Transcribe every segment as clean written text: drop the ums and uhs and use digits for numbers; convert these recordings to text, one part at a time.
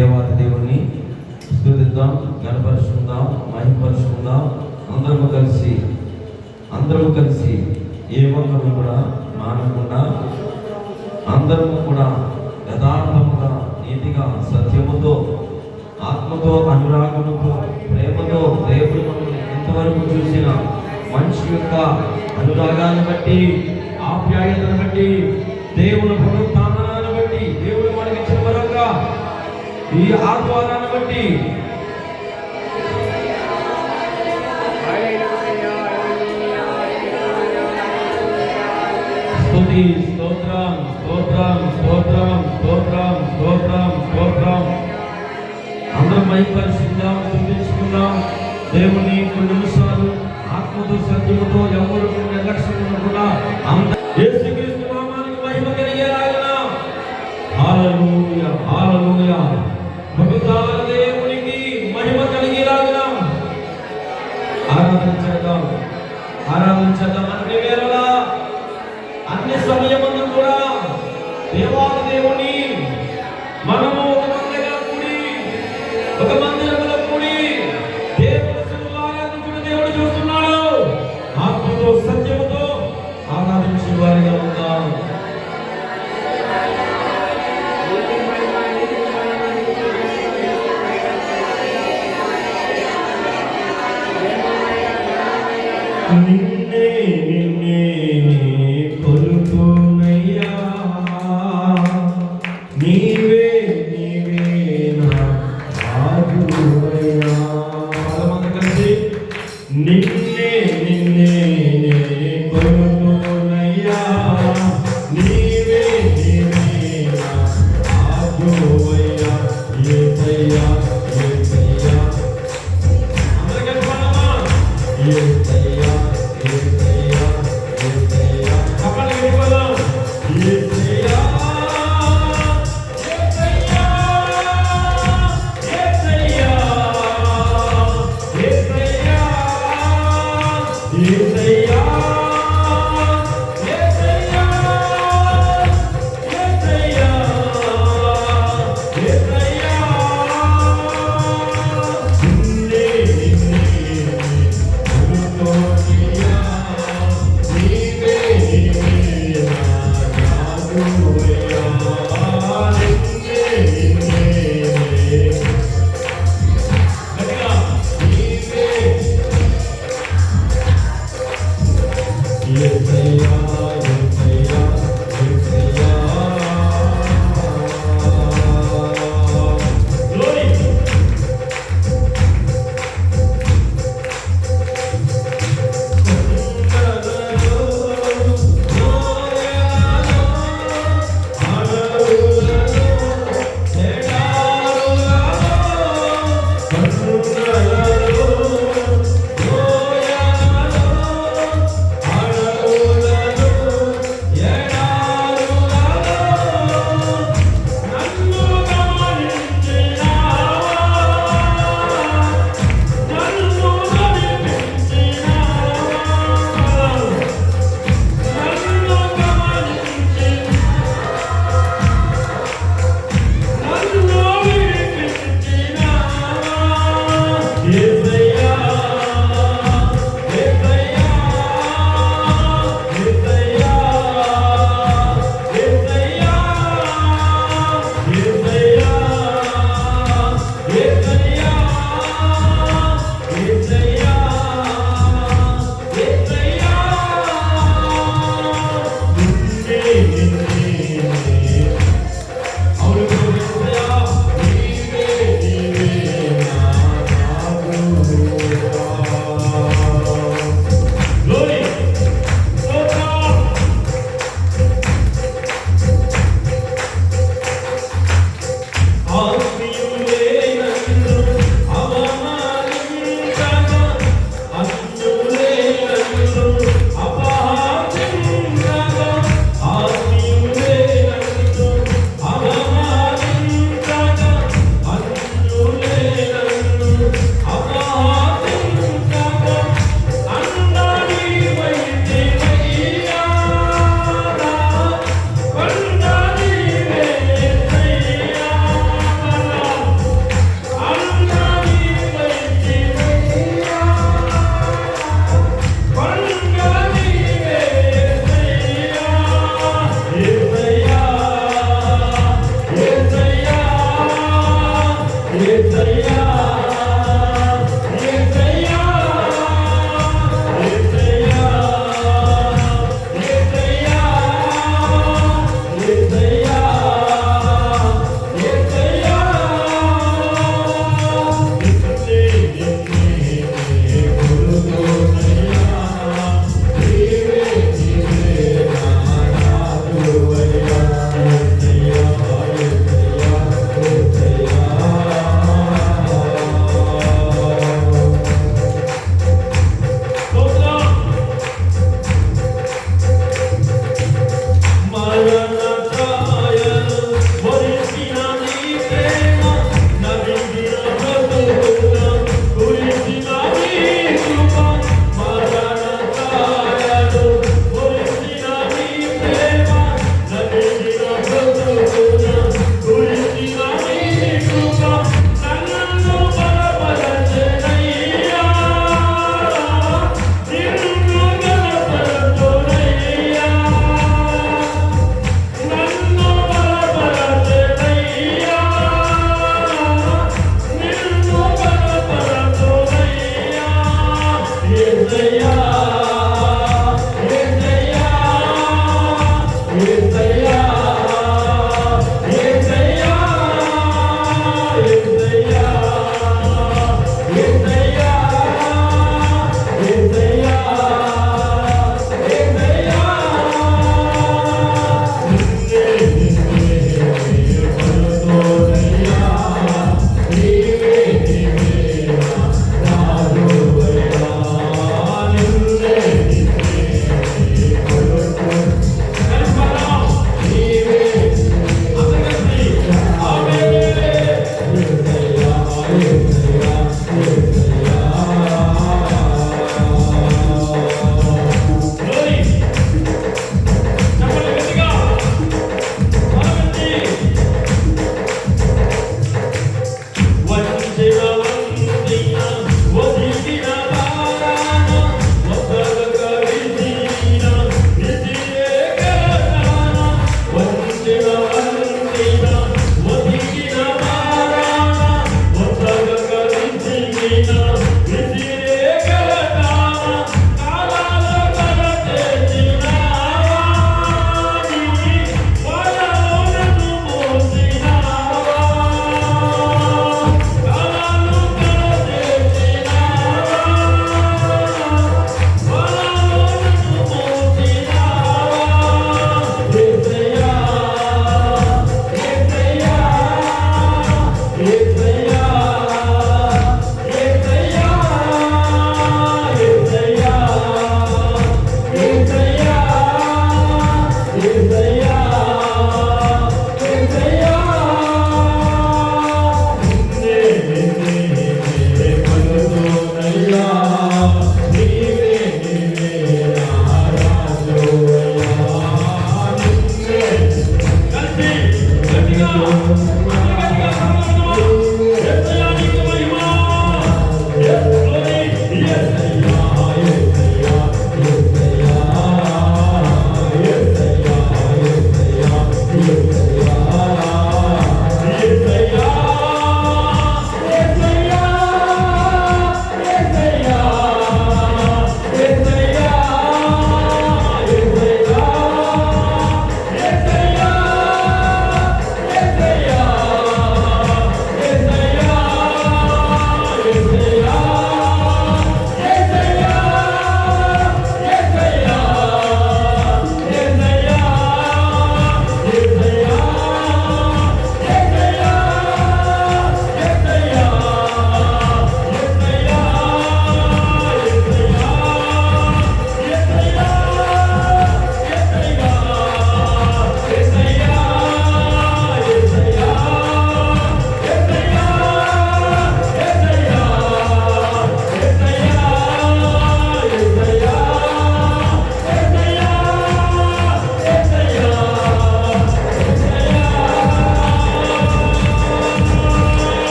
దేవాది దేవుని స్తుతిద్దాం, గణపరుచుకుందాం, మహిమపరుచుకుందాం. అందరము కలిసి ఏ ఒక్కరు కూడా మానకుండా అందరము కూడా యథార్థముగా, నీతిగా, సత్యముతో, ఆత్మతో, అనురాగముతో, ప్రేమతో దేవుడు మనల్ని ఇంతవరకు చూసిన మనిషి యొక్క అనురాగాన్ని బట్టి, ఆప్యాయతను బట్టి, దేవుని పునరుత్థానాన్ని బట్టి, దేవుడు మనకి చివరగా ఈ ఆహ్వానాన్ని బట్టి స్తుతి, స్తోత్రం, స్తోత్రం, స్తోత్రం, స్తోత్రం, స్తోత్రం, స్తోత్రం. అందరం మహిమపరుచుకుందాం, స్తుతించుకుందాం దేవుని. కొన్ని నిమిషాలు ఆత్మతో, సత్యముతో, ఎవరు నిర్లక్ష్యం కూడా యేసుక్రీస్తు నామానికి మహిమ కలిగేలాగా హల్లెలూయా, హల్లెలూయా. భక్తుల దేవునికి మహిమ కలిగేలాగా ఆరాధించేద్దాం. అన్ని వేళలా, అన్ని సమయమందు కూడా దేవాది దేవుని మనము ఒక మందిరంలో కూడి దేవుని సన్నిధిని దేవుడు చూస్తున్నాడు. ఆత్మతో, సత్యముతో ఆరాధించే వారిగా ఉందాం. నిన్నే నిన్నే కొలుతున్నయ్యా, నీవే నీవే నా ఆదువయ్యా. మనమందరం కలిసి నిన్నే నిన్నే కొలుతున్నయ్యా, నీవే నీవే నా ఆదువయ్యా. యేసయ్యా, యేసయ్యా, అందరం కలిసి పాడమా. యేసయ్యా, యేసయ్యా, యేసయ్యా. కప్పలు విడిపోదాం. యేసయ్యా, యేసయ్యా, యేసయ్యా, యేసయ్యా, యేసయ్యా, యేసయ్యా, యేసయ్యా, యేసయ్యా. నిన్నే నిన్నే కొలుతున్నయ్యా, నీవే నీవే నా ఆదువయ్యా. నిన్నే నిన్నే గట్టిగా నీవే యేసయ్యా, యేసయ్యా, యేసయ్యా. యేసయ్యా యేసయ్యా యేసయ్యా యేసయ్యా యేసయ్యా యేసయ్యా నిన్నే నిన్నే కొలుతున్నయ్యా నీవే నీవే నా రాజువయ్యా యేసయ్యా యేసయ్యా యేసయ్యా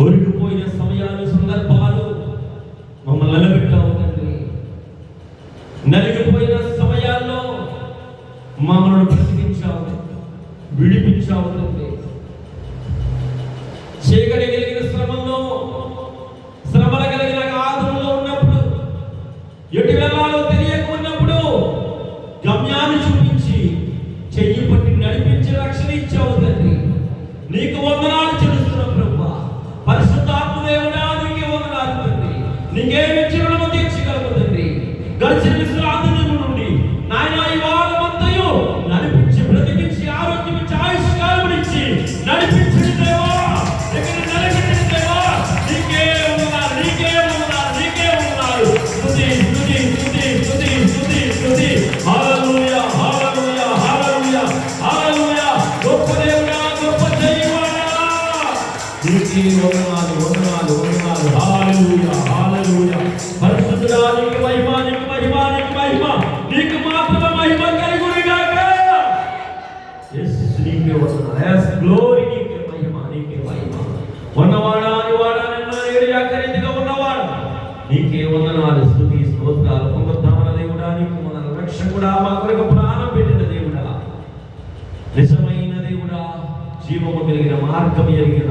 ఒరిగిపోయిన సమయాలు, సందర్భాలు మమ్మల్ని నిలబెట్టావు తండ్రి. నలిగిపోయిన సమయాల్లో మమ్మల్ని బ్రతికించావు, విడిపించావు తండ్రి. చీకటి కలిగిన శ్రమల్లో, శ్రమల కలిగిన ఆదరణలో ఉన్నప్పుడు, ఎటు వెళ్ళాలో తెలియక ఉన్నప్పుడు గమ్యాన్ని చూపించి చెయ్యి పట్టి నడిపించి రక్షణ ఇచ్చావు తండ్రి. నీకు వందనాలు చెల్లిస్తున్నాం ప్రభువా. పరిశుద్ధాత్మ దేవుడా, నీకే వందనాలు తండ్రి. నీకేమి చిరునవ్వు తీర్చగలవు తండ్రి. గడిచిన విశ్రాంతి నుండి నాయన ఈ వారమంతయు నడిపించి, బ్రతికించి, ఆరోగ్యం ఇచ్చి, ఆయుష్కాలం ఇచ్చి నడిపించిన దేవా, దగ్గర నలిగిన దేవా, నీకే వందనాలు, నీకే వందనాలు, నీకే వందనాలు. స్తుతి స్తుతి స్తుతి స్తుతి స్తుతి స్తుతి. హల్లెలూయా హల్లెలూయా హల్లెలూయా హల్లెలూయా. గొప్ప దేవుడా, గొప్ప దైవమా, నీకే వందనాలు వందనాలు వందనాలు. హల్లెలూయా హల్లెలూయా. పరిశుద్ధుడా, నీకు మహిమ, నీకు మహిమ, నీకు మహిమ, నీకు మాత్రమే మహిమ కలుగునుగాక. యేసు నీకే వందనాలు. యేసు గ్లోరీ, నీకే మహిమ, నీకే మహిమ. ఉన్నవాడా, నివాడా, నిన్న నేడు ఏకరీతిగా ఉన్నవాడా, నీకే వందనాలు. స్తుతి స్తోత్రాలు. పునరుద్ధరణ దేవుడా, నీకు వందనాలు. రక్షకుడా, మా కొరకు ప్రాణం పెట్టిన దేవుడా, నిజమైన దేవుడా, జీవము కలిగిన మార్గం ఎరిగిన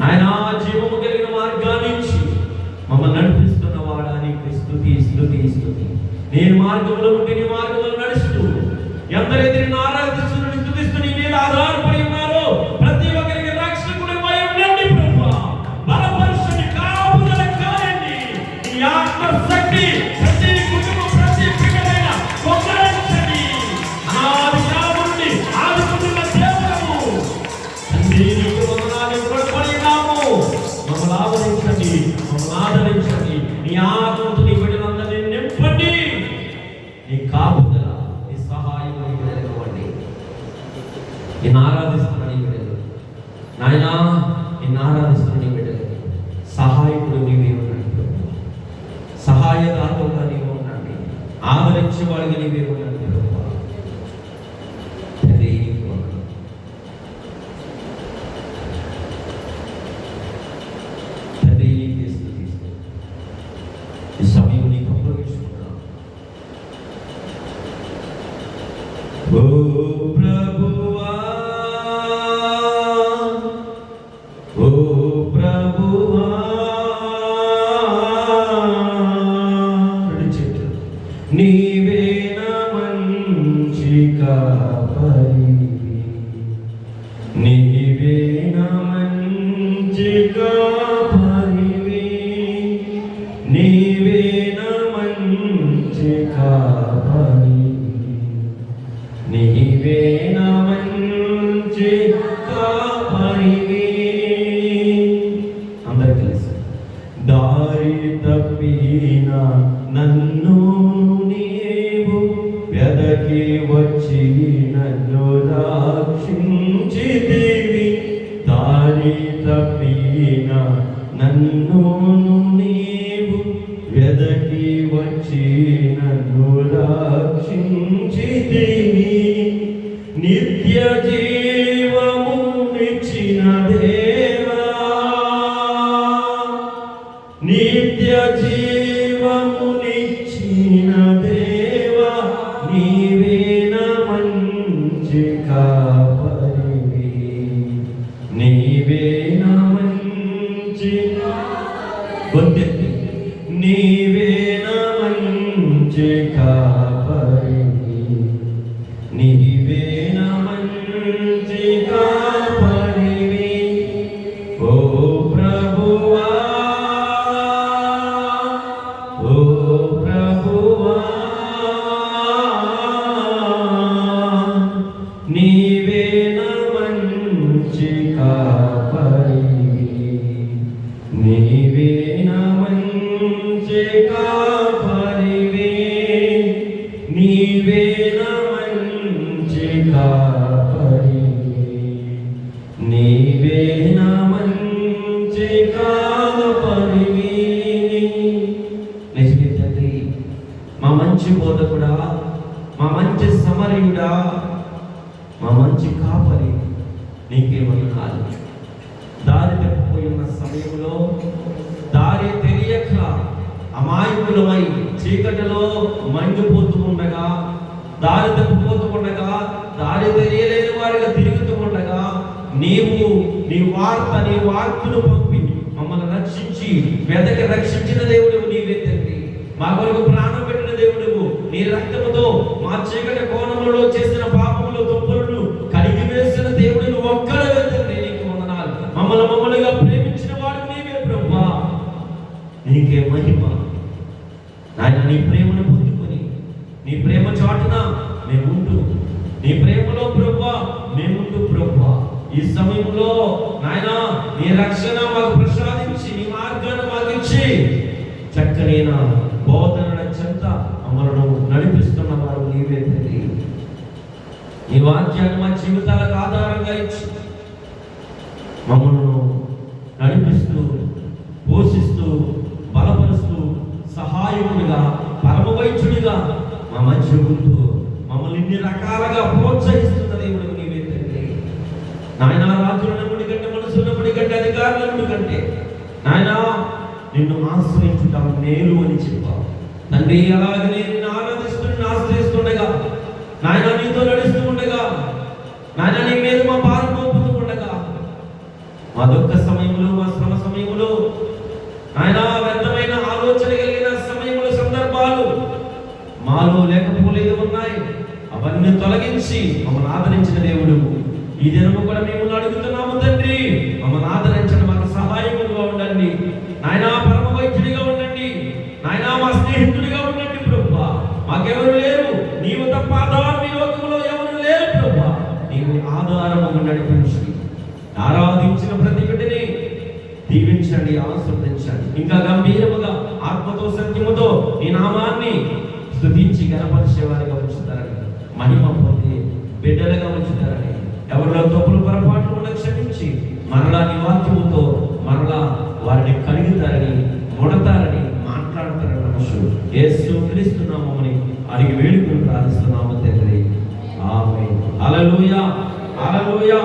ఆయన, జీవము కలిగిన మార్గాన్ని ఇచ్చి మమ్మల్ని నడిపిస్తున్న వాడా, నీకు స్తుతి స్తుతి స్తుతి. నేను మార్గంలో ఉంటే నీ మార్గంలో నడుస్తూ ఎందరైతే నిన్ను ఆరాధిస్తూ స్తుతిస్తూ నీ మీద ఆధారపడి ఉన్నారో ప్రతి ఒక్కరికి రక్షకుడి ఉండండి ప్రభువా. బలపరుచుని, కాపుదల కాయండి. నీ ఆత్మ శక్తి ప్రతి కుటుంబం, ప్రతి బిడ్డమైన కొనసాగించండి. అనాది కాలం నుండి ఆదుకుంటున్న దేవుడము తండ్రి, నీకు వందనాలు. రుణపడి ఉన్నాము. మమ్మల్ని ఆదరించండి, మమ్మల్ని ఆదరించండి. నీ ఆత్మతో నీ బిడ్డలందరినీ నింపండి. నీ కాపుదల, నీ సహాయం నీ బిడ్డలకు ఇవ్వండి. నిన్ను ఆరాధిస్తున్న నీ బిడ్డలు నాయనా, నిన్ను ఆరాధిస్తున్న నీ బిడ్డలకి సహాయకుడు నీవే ఉండండి. సహాయదాతగా నీవు ఉండండి. ఆదరించేవాడిగా నీవే ఉండండి. ఈ సమయం నీకు అప్పగించుకున్నాను. ఓ ప్రభువా, ఓ ప్రభువా, నీవే నా మంచి కాపరివి, నీవే నా మంచి కాపరివి, నీవే నా మంచి కాపరివి, నీవే నా మంచి కాపరివి. అందరూ కలిసి దారి తప్పిన నన్ను నీవు వెదకి వచ్చి నన్ను రక్షించితివి. దారి తప్పిన నన్ను నీవు వెదకి వచ్చి నన్ను రక్షించితివి. నిత్య జీవము నిచ్చిన దేవా, నిత్య జీవము నిచ్చిన దేవా, నీవే నా మంచి కాపరివి, నీవే నా మంచి నీవే నా మంచి కాపరివి, నీవే నా మంచి కాపరివి. ఓ ప్రభువా, ఓ ప్రభువా, నీవే నా మంచి కాపరివి, నీవే నా మంచి కాపరివి, నీవే నా మంచి కాపరివి, నీవే నా మంచి కాపరివి. నిజమే తండ్రి, మా మంచి బోధకుడా, మా మంచి సమరయుడా, మా మంచి కాపరి, నీకే వందనాలు. దారి తప్పిపోయి మంగిపోతూ ఉండగా, దారి తప్పిపోతూ ఉండగా, దారి తెలియలేని వారిగా తిరుగుతూ ఉండగా, నీవు నీ వార్తను పంపి మమ్మల్ని రక్షించి వెదకి రక్షించిన దేవుడు నీవే తండ్రి. మా కొరకు ప్రాణం పెట్టిన దేవుడు, నీ రక్తముతో మా చీకటి కోణములలో చేసిన పాపములు తప్పులను కడిగి వేసిన దేవుడు నువ్వు ఒక్కడే తండ్రి. నీకు వందనాలు. మమ్మల్నిగా ప్రేమించిన వాడు నీవే ప్రభువా. నీకే మహిమ నాయన. నీ ప్రేమను పొందుకొని నీ ప్రేమ చాటున మేముంటూ, నీ ప్రేమలో ప్రభువా మేముంటూ ప్రభువా, ఈ సమయంలో నాయన నీ రక్షణ మాకు ప్రసాదించి, నీ మార్గాన్ని మాకు ఇచ్చి చక్కని బోధన చెంత మమ్మల్ని నడిపిస్తున్న వారు నీవే తండ్రి. ఈ వాక్యాన్ని మా జీవితాలకు ఆధారంగా ఇచ్చి మమ్మల్ని నడిపిస్తూ, పోషిస్తూ, బలపరుస్తూ, సహాయకుడిగా, పరమ వైద్యుడిగా మా మధ్య ఉంటూ మమ్మల్ని ఇన్ని రకాలుగా ప్రోత్సహిస్తున్న దేవుడు నీవే తండ్రి. నాయన రాజులనముడి కంటే, మనుషులనముడి కంటే, అధికారులముడి కంటే నాయన నిన్ను ఆశ్రయించుట మేలు అని చెప్పావు తండ్రి. అలాగనే నిన్ను ఆశ్రయిస్తుండగా నాయన, నీతో నడుస్తూ ఉండగా నాయన, నీ మీద మా భారం మోపుతూ ఉండగా, మా దుఃఖ సమయంలో, మా శ్రమ సమయంలో నాయన, వ్యర్థమైన ఆలోచన కలిగిన సమయంలో, సందర్భాలు మాలో లేకపోలేదు ఉన్నాయి. అవన్నీ తొలగించి మమ్మల్ని ఆదరించిన దేవుడు, ఈ దినము కూడా మేము అడుగుతున్నాము తండ్రి. మమ్మల్ని ఆదరించడం, మాకు సహాయకులుగా ఉండండి నాయన. పరమ వైద్యుడిగా ఉండండి నాయన. మా స్నేహితుడిగా ఉండండి ప్రభువా. మాకెవరు లేరు, నీవు తప్ప ఆధారం ఈ లోకంలో ఎవరు లేరు ప్రభువా. నీవు ఆధారము నడిపించి ఆరాధించిన ప్రతి బిడ్డని దీవించండి, ఆశీర్వదించండి. ఇంకా గంభీరముగా ఆత్మతో సత్యముతో నీ నామాన్ని స్తుతించి గణపరిచే వారిగా ఉంచుతారని, మహిమ పొంది బిడ్డలుగా ఉంచుతారని, ఎవరిలో తప్పులు పొరపాట్లు ఉన్న క్షమించి మరలా నీ వాక్యముతో మరలా వారిని కలుగుతారని, ముడతారని, మాట్లాడతారని మనసు యేసు క్రీస్తు నామముని అడిగి వేడుకుని ప్రార్థిస్తున్నాము తండ్రి. ఆమేన్. హల్లెలూయా, హల్లెలూయా.